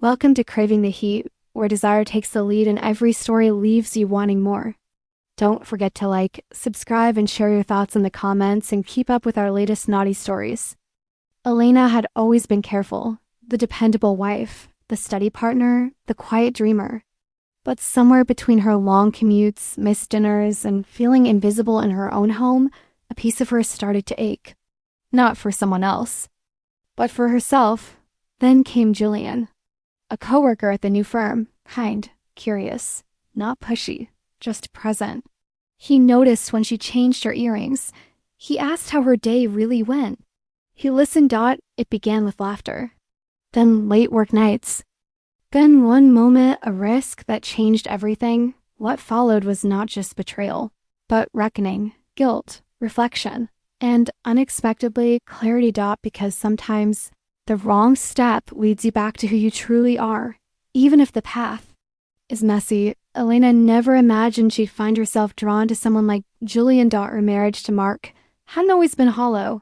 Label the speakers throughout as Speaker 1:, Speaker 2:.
Speaker 1: Welcome to Craving the Heat, where desire takes the lead and every story leaves you wanting more. Don't forget to like, subscribe, and share your thoughts in the comments and keep up with our latest naughty stories. Elena had always been careful, the dependable wife, the study partner, the quiet dreamer. But somewhere between her long commutes, missed dinners, and feeling invisible in her own home, a piece of her started to ache. Not for someone else, but for herself. Then came Julian. A coworker at the new firm, kind, curious, not pushy, just present. He noticed when she changed her earrings. He asked how her day really went. He listened. It began with laughter. Then late work nights. Then one moment, a risk that changed everything. What followed was not just betrayal, but reckoning, guilt, reflection, and unexpectedly clarity. Because sometimes the wrong step leads you back to who you truly are, even if the path is messy. Elena never imagined she'd find herself drawn to someone like Julian. Her marriage to Mark hadn't always been hollow.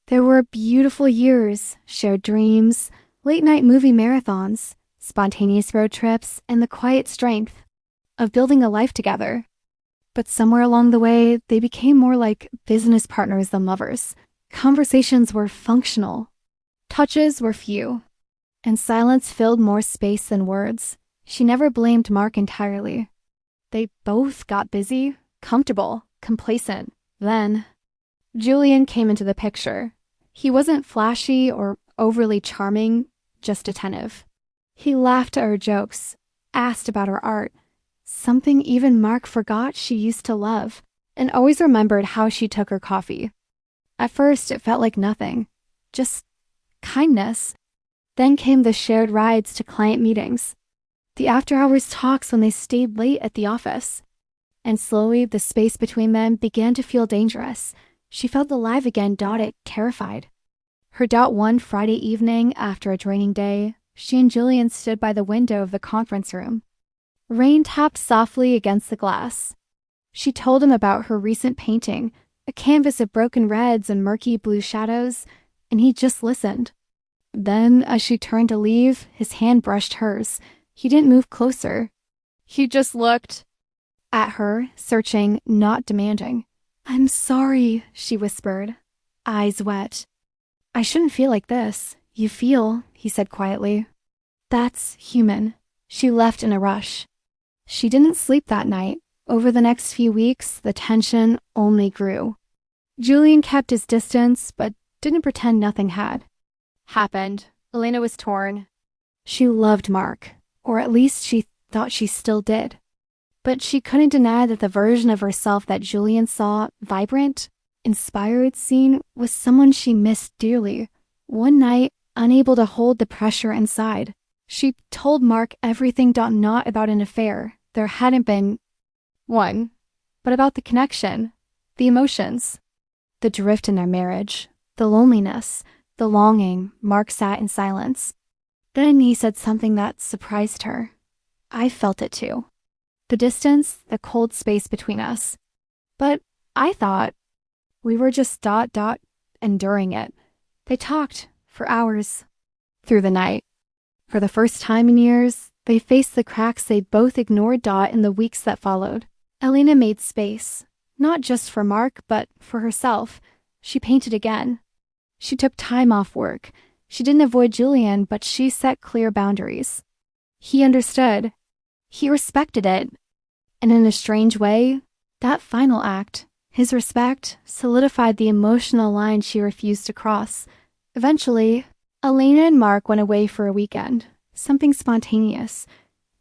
Speaker 1: There were beautiful years, shared dreams, late-night movie marathons, spontaneous road trips, and the quiet strength of building a life together. But somewhere along the way, they became more like business partners than lovers. Conversations were functional. Touches were few, and silence filled more space than words. She never blamed Mark entirely. They both got busy, comfortable, complacent. Then, Julian came into the picture. He wasn't flashy or overly charming, just attentive. He laughed at her jokes, asked about her art, something even Mark forgot she used to love, and always remembered how she took her coffee. At first, it felt like nothing, just kindness. Then came the shared rides to client meetings, the after-hours talks when they stayed late at the office. And slowly, the space between them began to feel dangerous. She felt alive again. It terrified her. One Friday evening, after a draining day, she and Julian stood by the window of the conference room. Rain tapped softly against the glass. She told him about her recent painting, a canvas of broken reds and murky blue shadows, and he just listened. Then, as she turned to leave, his hand brushed hers. He didn't move closer. He just looked at her, searching, not demanding. "I'm sorry," she whispered, eyes wet. "I shouldn't feel like this." "You feel," he said quietly. "That's human." She left in a rush. She didn't sleep that night. Over the next few weeks, the tension only grew. Julian kept his distance, but didn't pretend nothing had happened. Elena was torn. She loved Mark, or at least she thought she still did. But she couldn't deny that the version of herself that Julian saw, vibrant, inspired, seen, was someone she missed dearly. One night, unable to hold the pressure inside, she told Mark everything. Not about an affair. There hadn't been one, but about the connection, the emotions, the drift in their marriage, the loneliness, the longing. Mark sat in silence. Then he said something that surprised her. "I felt it too. The distance, the cold space between us. But I thought we were just enduring it." They talked for hours through the night. For the first time in years, they faced the cracks they both ignored. In the weeks that followed, Elena made space, not just for Mark, but for herself. She painted again. She took time off work. She didn't avoid Julian, but she set clear boundaries. He understood. He respected it. And in a strange way, that final act, his respect, solidified the emotional line she refused to cross. Eventually, Elena and Mark went away for a weekend. Something spontaneous.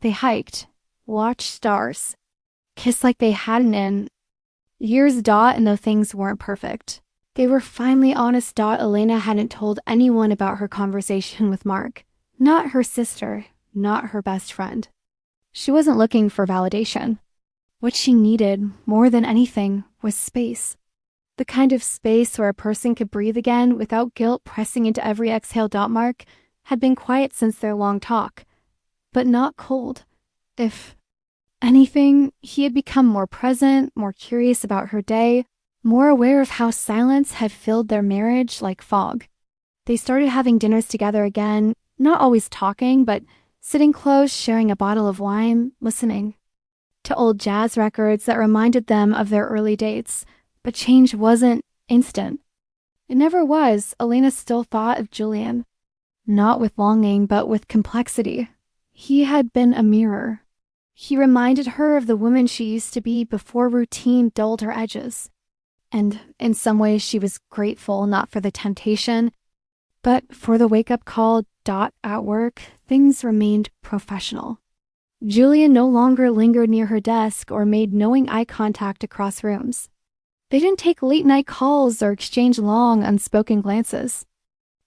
Speaker 1: They hiked, watched stars, kissed like they hadn't in years. And though things weren't perfect, they were finally honest. Elena hadn't told anyone about her conversation with Mark. Not her sister, not her best friend. She wasn't looking for validation. What she needed, more than anything, was space. The kind of space where a person could breathe again without guilt pressing into every exhale. Mark had been quiet since their long talk, but not cold. If anything, he had become more present, more curious about her day, more aware of how silence had filled their marriage like fog. They started having dinners together again, not always talking, but sitting close, sharing a bottle of wine, listening to old jazz records that reminded them of their early dates. But change wasn't instant. It never was. Elena still thought of Julian, not with longing, but with complexity. He had been a mirror. He reminded her of the woman she used to be before routine dulled her edges. And in some ways she was grateful, not for the temptation, but for the wake-up call. At work, things remained professional. Julian no longer lingered near her desk or made knowing eye contact across rooms. They didn't take late-night calls or exchange long, unspoken glances.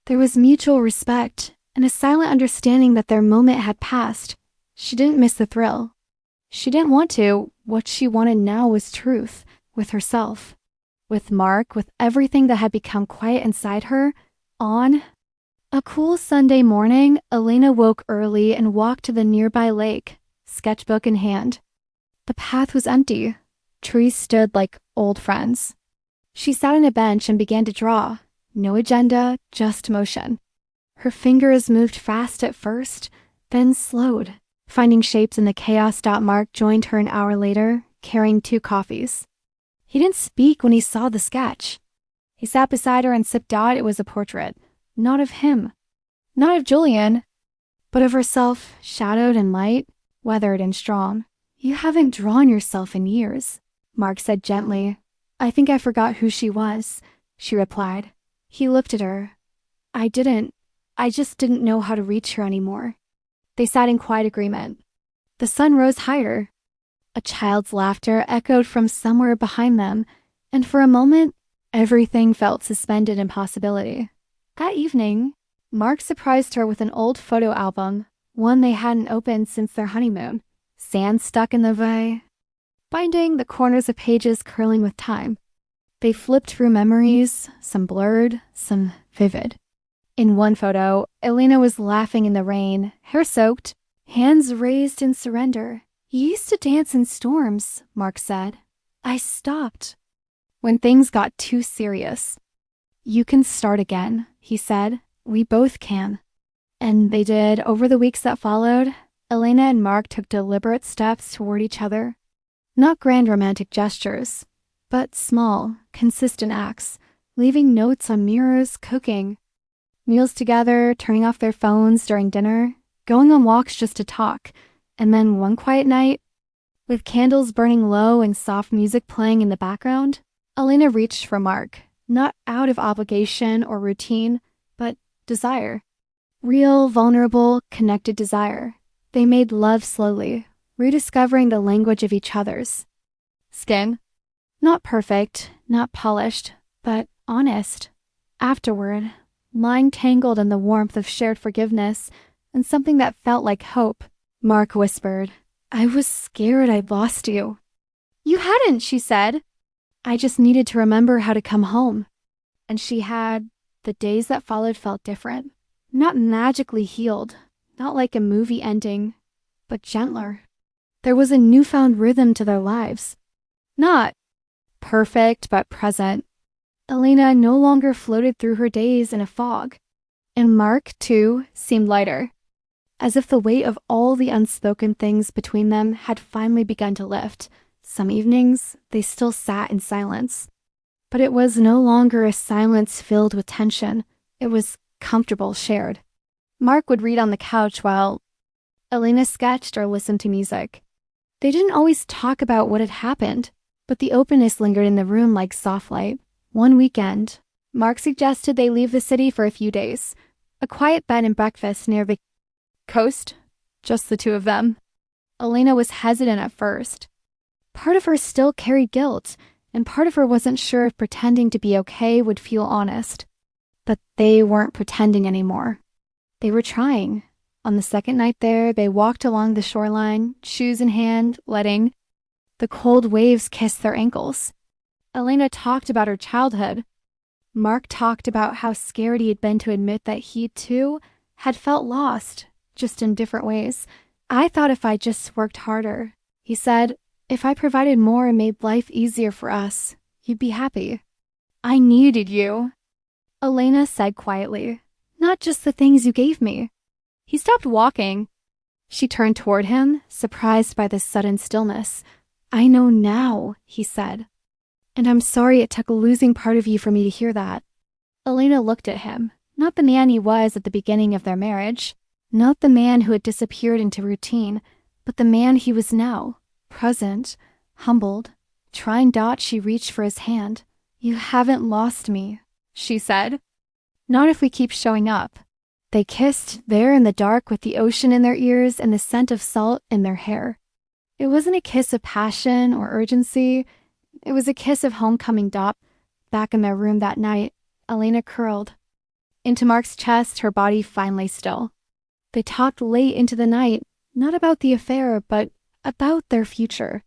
Speaker 1: There was mutual respect and a silent understanding that their moment had passed. She didn't miss the thrill. She didn't want to. What she wanted now was truth, with herself, with Mark, with everything that had become quiet inside her. On a cool Sunday morning, Elena woke early and walked to the nearby lake, sketchbook in hand. The path was empty. Trees stood like old friends. She sat on a bench and began to draw. No agenda, just motion. Her fingers moved fast at first, then slowed, finding shapes in the chaos. Mark joined her an hour later, carrying 2 coffees. He didn't speak when he saw the sketch. He sat beside her and sipped. It was a portrait. Not of him, not of Julian, but of herself, shadowed and light, weathered and strong. You haven't drawn yourself in years, Mark said gently. I think I forgot who she was, she replied. He looked at her. I just didn't know how to reach her anymore. They sat in quiet agreement. The sun rose higher. A child's laughter echoed from somewhere behind them, and for a moment, everything felt suspended in possibility. That evening, Mark surprised her with an old photo album, one they hadn't opened since their honeymoon. Sand stuck in the binding, the corners of pages curling with time. They flipped through memories, some blurred, some vivid. In one photo, Elena was laughing in the rain, hair soaked, hands raised in surrender. You used to dance in storms, Mark said. I stopped when things got too serious. You can start again, he said. We both can. And they did. Over the weeks that followed, Elena and Mark took deliberate steps toward each other. Not grand romantic gestures, but small, consistent acts, leaving notes on mirrors, cooking, meals together, turning off their phones during dinner, going on walks just to talk. And then one quiet night, with candles burning low and soft music playing in the background, Elena reached for Mark. Not out of obligation or routine, but desire. Real, vulnerable, connected desire. They made love slowly, rediscovering the language of each other's skin. Not perfect, not polished, but honest. Afterward, lying tangled in the warmth of shared forgiveness and something that felt like hope, Mark whispered, I was scared I'd lost you. You hadn't, she said. I just needed to remember how to come home. And she had. The days that followed felt different. Not magically healed, not like a movie ending, but gentler. There was a newfound rhythm to their lives. Not perfect, but present. Elena no longer floated through her days in a fog. And Mark, too, seemed lighter, as if the weight of all the unspoken things between them had finally begun to lift. Some evenings, they still sat in silence. But it was no longer a silence filled with tension. It was comfortable, shared. Mark would read on the couch while Elena sketched or listened to music. They didn't always talk about what had happened, but the openness lingered in the room like soft light. One weekend, Mark suggested they leave the city for a few days. A quiet bed and breakfast near the coast, just the 2 of them. Elena was hesitant at first. Part of her still carried guilt, and part of her wasn't sure if pretending to be okay would feel honest. But they weren't pretending anymore. They were trying. On the second night there, they walked along the shoreline, shoes in hand, letting the cold waves kiss their ankles. Elena talked about her childhood. Mark talked about how scared he had been to admit that he, too, had felt lost, just in different ways. I thought if I just worked harder, he said, if I provided more and made life easier for us, you'd be happy. I needed you, Elena said quietly. Not just the things you gave me. He stopped walking. She turned toward him, surprised by this sudden stillness. "I know now," he said. "And I'm sorry it took a losing part of you for me to hear that." Elena looked at him, not the man he was at the beginning of their marriage, not the man who had disappeared into routine, but the man he was now, present, humbled. Trying not, she reached for his hand. "You haven't lost me," she said. "Not if we keep showing up." They kissed there in the dark with the ocean in their ears and the scent of salt in their hair. It wasn't a kiss of passion or urgency. It was a kiss of homecoming. Back in their room that night, Elena curled into Mark's chest, her body finally still. They talked late into the night, not about the affair, but about their future.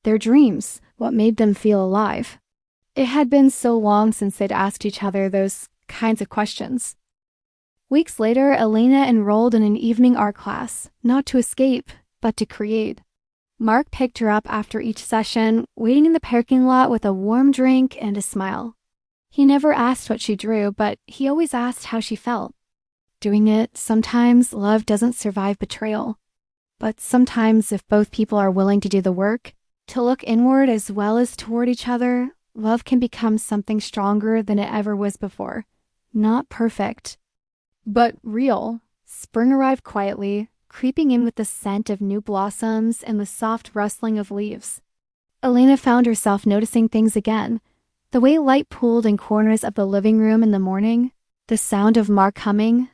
Speaker 1: Their dreams, what made them feel alive. It had been so long since they'd asked each other those kinds of questions. Weeks later, Elena enrolled in an evening art class, not to escape, but to create. Mark picked her up after each session, waiting in the parking lot with a warm drink and a smile. He never asked what she drew, but he always asked how she felt. Doing it, sometimes love doesn't survive betrayal. But sometimes, if both people are willing to do the work, to look inward as well as toward each other, love can become something stronger than it ever was before. Not perfect, but real. Spring arrived quietly, creeping in with the scent of new blossoms and the soft rustling of leaves. Elena found herself noticing things again. The way light pooled in corners of the living room in the morning, the sound of Mark humming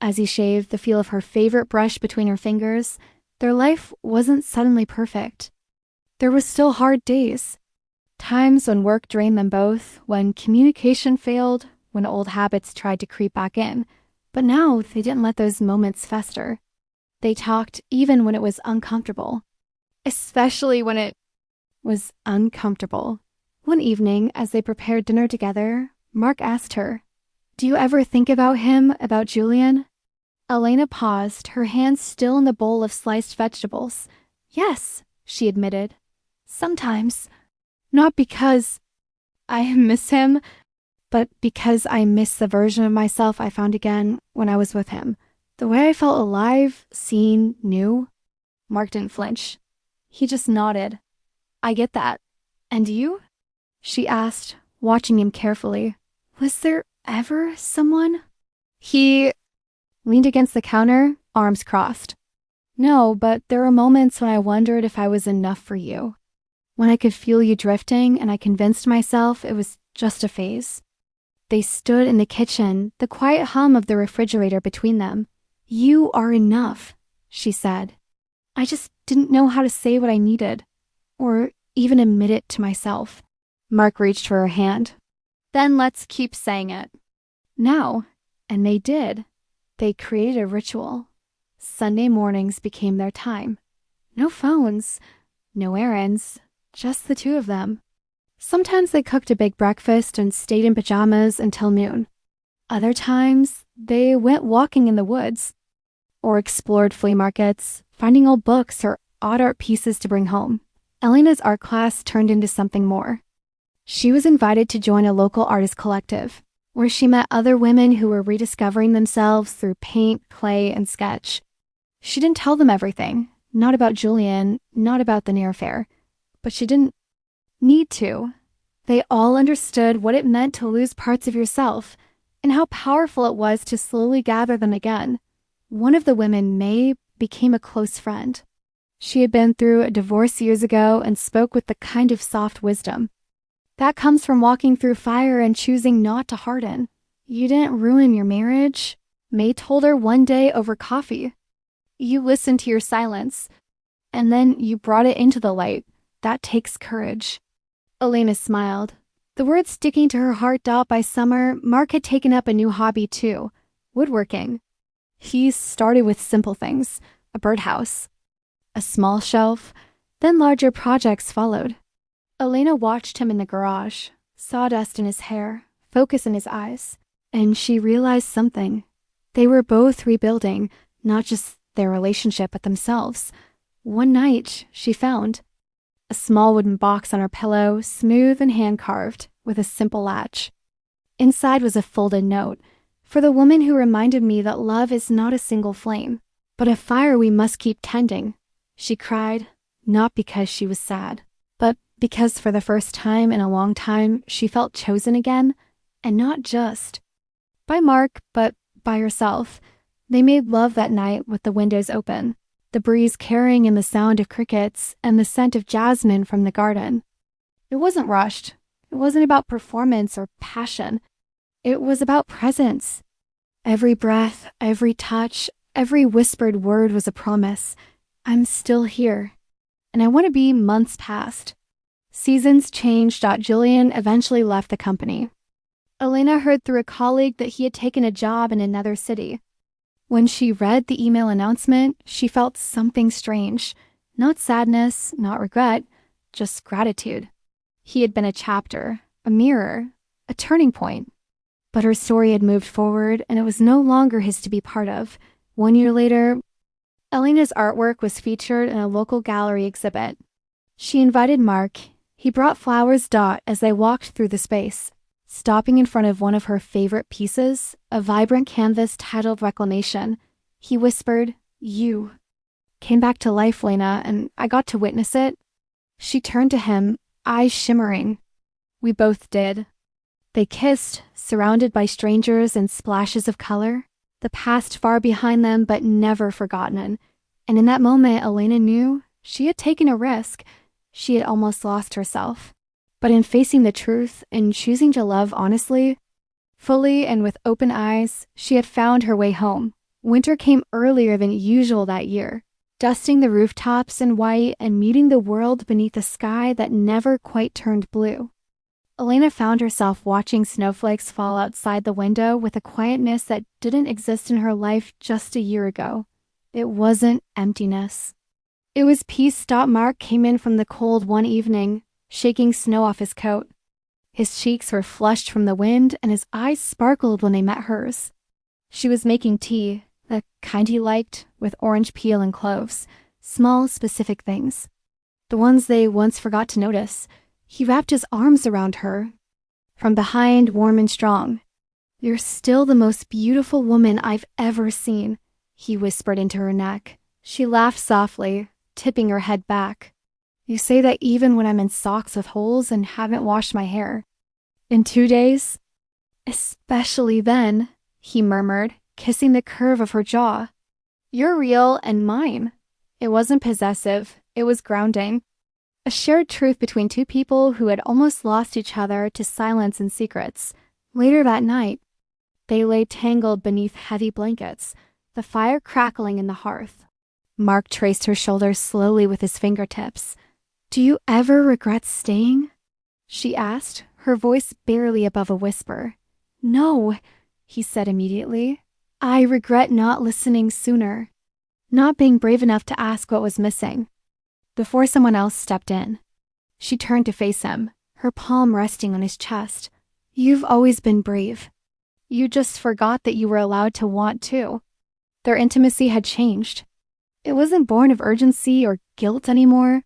Speaker 1: as he shaved, the feel of her favorite brush between her fingers. Their life wasn't suddenly perfect. There were still hard days. Times when work drained them both, when communication failed, when old habits tried to creep back in. But now they didn't let those moments fester. They talked even when it was uncomfortable. Especially when it was uncomfortable. One evening, as they prepared dinner together, Mark asked her, "Do you ever think about him, about Julian?" Elena paused, her hands still in the bowl of sliced vegetables. "Yes," she admitted. "Sometimes. Not because I miss him, but because I miss the version of myself I found again when I was with him. The way I felt alive, seen, new." Mark didn't flinch. He just nodded. "I get that. And you?" she asked, watching him carefully. "Was there ever someone?" He leaned against the counter, arms crossed. "No, but there were moments when I wondered if I was enough for you. When I could feel you drifting and I convinced myself it was just a phase." They stood in the kitchen, the quiet hum of the refrigerator between them. "You are enough," she said. "I just didn't know how to say what I needed, or even admit it to myself." Mark reached for her hand. "Then let's keep saying it." Now, and they did. They created a ritual. Sunday mornings became their time. No phones, no errands, just the two of them. Sometimes they cooked a big breakfast and stayed in pajamas until noon. Other times, they went walking in the woods or explored flea markets, finding old books or odd art pieces to bring home. Elena's art class turned into something more. She was invited to join a local artist collective, where she met other women who were rediscovering themselves through paint, clay, and sketch. She didn't tell them everything, not about Julian, not about the near affair, but she didn't need to. They all understood what it meant to lose parts of yourself and how powerful it was to slowly gather them again. One of the women, May, became a close friend. She had been through a divorce years ago and spoke with the kind of soft wisdom that comes from walking through fire and choosing not to harden. "You didn't ruin your marriage," May told her one day over coffee. "You listened to your silence, and then you brought it into the light. That takes courage." Elena smiled. The words sticking to her heart. By summer, Mark had taken up a new hobby too, woodworking. He started with simple things, a birdhouse, a small shelf, then larger projects followed. Elena watched him in the garage, sawdust in his hair, focus in his eyes, and she realized something. They were both rebuilding, not just their relationship, but themselves. One night, she found a small wooden box on her pillow, smooth and hand-carved, with a simple latch. Inside was a folded note, "For the woman who reminded me that love is not a single flame. But a fire we must keep tending, she cried, not because she was sad, but because for the first time in a long time she felt chosen again, and not just by Mark, but by herself. They made love that night with the windows open, the breeze carrying in the sound of crickets and the scent of jasmine from the garden. It wasn't rushed. It wasn't about performance or passion. It was about presence. Every breath, every touch, every whispered word was a promise. I'm still here. And I want to be months past. Seasons changed. Julian eventually left the company. Elena heard through a colleague that he had taken a job in another city. When she read the email announcement, she felt something strange. Not sadness, not regret, just gratitude. He had been a chapter, a mirror, a turning point. But her story had moved forward, and it was no longer his to be part of. 1 year later, Elena's artwork was featured in a local gallery exhibit. She invited Mark. He brought flowers. As they walked through the space, stopping in front of one of her favorite pieces, a vibrant canvas titled Reclamation. He whispered, "You came back to life, Lena, and I got to witness it." She turned to him, eyes shimmering. We both did. They kissed, surrounded by strangers and splashes of color, the past far behind them but never forgotten. And in that moment, Elena knew she had taken a risk. She had almost lost herself. But in facing the truth and choosing to love honestly, fully and with open eyes, she had found her way home. Winter came earlier than usual that year, dusting the rooftops in white and meeting the world beneath a sky that never quite turned blue. Elena found herself watching snowflakes fall outside the window with a quietness that didn't exist in her life just a year ago. It wasn't emptiness. It was peace. Mark came in from the cold one evening, shaking snow off his coat. His cheeks were flushed from the wind, and his eyes sparkled when they met hers. She was making tea, the kind he liked, with orange peel and cloves, small, specific things. The ones they once forgot to notice. He wrapped his arms around her. From behind, warm and strong. "You're still the most beautiful woman I've ever seen," he whispered into her neck. She laughed softly, tipping her head back. "You say that even when I'm in socks with holes and haven't washed my hair." "In 2 days?" "Especially then," he murmured, kissing the curve of her jaw. "You're real and mine." It wasn't possessive. It was grounding. A shared truth between two people who had almost lost each other to silence and secrets. Later that night, they lay tangled beneath heavy blankets, the fire crackling in the hearth. Mark traced her shoulders slowly with his fingertips. "Do you ever regret staying?" she asked, her voice barely above a whisper. "No," he said immediately. "I regret not listening sooner, not being brave enough to ask what was missing." Before someone else stepped in, she turned to face him, her palm resting on his chest. "You've always been brave. You just forgot that you were allowed to want too." Their intimacy had changed. It wasn't born of urgency or guilt anymore.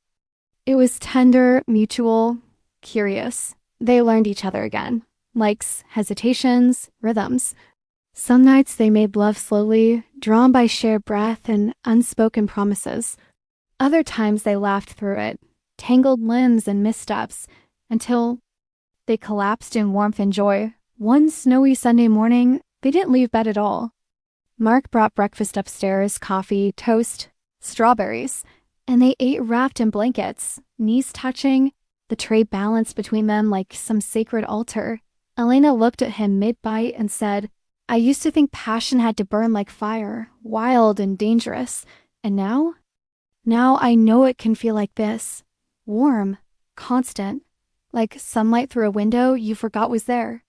Speaker 1: It was tender, mutual, curious. They learned each other again. Likes, hesitations, rhythms. Some nights they made love slowly, drawn by shared breath and unspoken promises. Other times they laughed through it, tangled limbs and missteps, until they collapsed in warmth and joy. One snowy Sunday morning, they didn't leave bed at all. Mark brought breakfast upstairs, coffee, toast, strawberries, and they ate wrapped in blankets, knees touching, the tray balanced between them like some sacred altar. Elena looked at him mid-bite and said, "I used to think passion had to burn like fire, wild and dangerous. And now I know it can feel like this. Warm, constant, like sunlight through a window you forgot was there."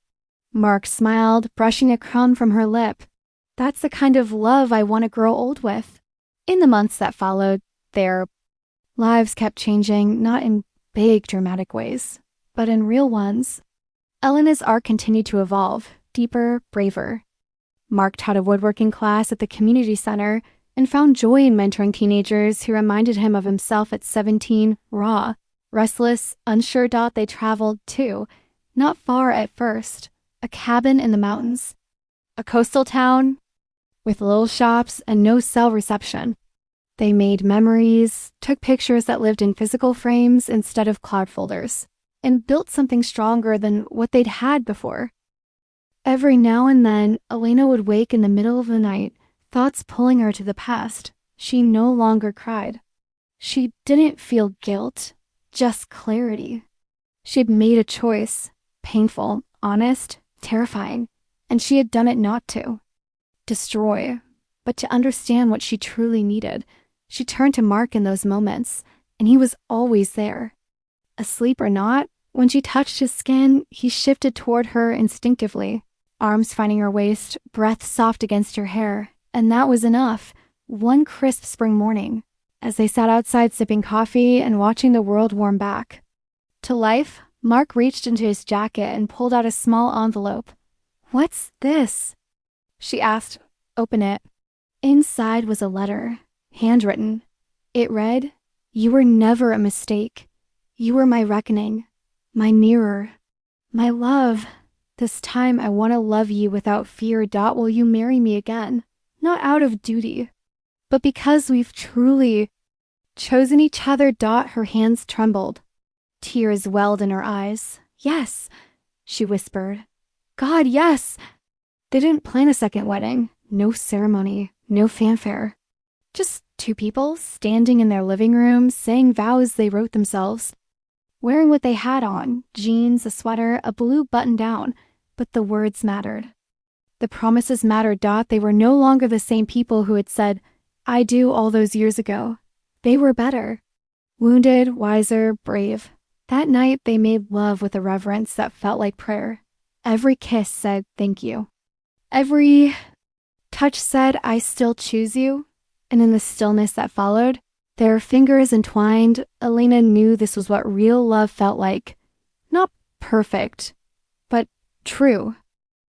Speaker 1: Mark smiled, brushing a crumb from her lip. "That's the kind of love I want to grow old with." In the months that followed, their lives kept changing, not in big dramatic ways, but in real ones. Elena's art continued to evolve, deeper, braver. Mark taught a woodworking class at the community center and found joy in mentoring teenagers who reminded him of himself at 17, raw, restless, unsure. They traveled to, not far at first, a cabin in the mountains, a coastal town, with little shops and no cell reception. They made memories, took pictures that lived in physical frames instead of cloud folders, and built something stronger than what they'd had before. Every now and then, Elena would wake in the middle of the night, thoughts pulling her to the past. She no longer cried. She didn't feel guilt, just clarity. She'd made a choice, painful, honest, terrifying, and she had done it not to destroy, but to understand what she truly needed. She turned to Mark in those moments, and he was always there. Asleep or not, when she touched his skin, he shifted toward her instinctively, arms finding her waist, breath soft against her hair, and that was enough. One crisp spring morning, as they sat outside sipping coffee and watching the world warm back to life, Mark reached into his jacket and pulled out a small envelope. "What's this?" she asked. "Open it." Inside was a letter, handwritten. It read, "You were never a mistake. You were my reckoning, my mirror, my love. This time I want to love you without fear. Will you marry me again? Not out of duty, but because we've truly chosen each other. Her hands trembled. Tears welled in her eyes. "Yes," she whispered. "God, yes." They didn't plan a second wedding. No ceremony, no fanfare. Just two people standing in their living room, saying vows they wrote themselves. Wearing what they had on, jeans, a sweater, a blue button-down. But the words mattered. The promises mattered. They were no longer the same people who had said, "I do" all those years ago. They were better. Wounded, wiser, brave. That night, they made love with a reverence that felt like prayer. Every kiss said, "Thank you." Every touch said, "I still choose you." And in the stillness that followed, their fingers entwined, Elena knew this was what real love felt like. Not perfect, but true.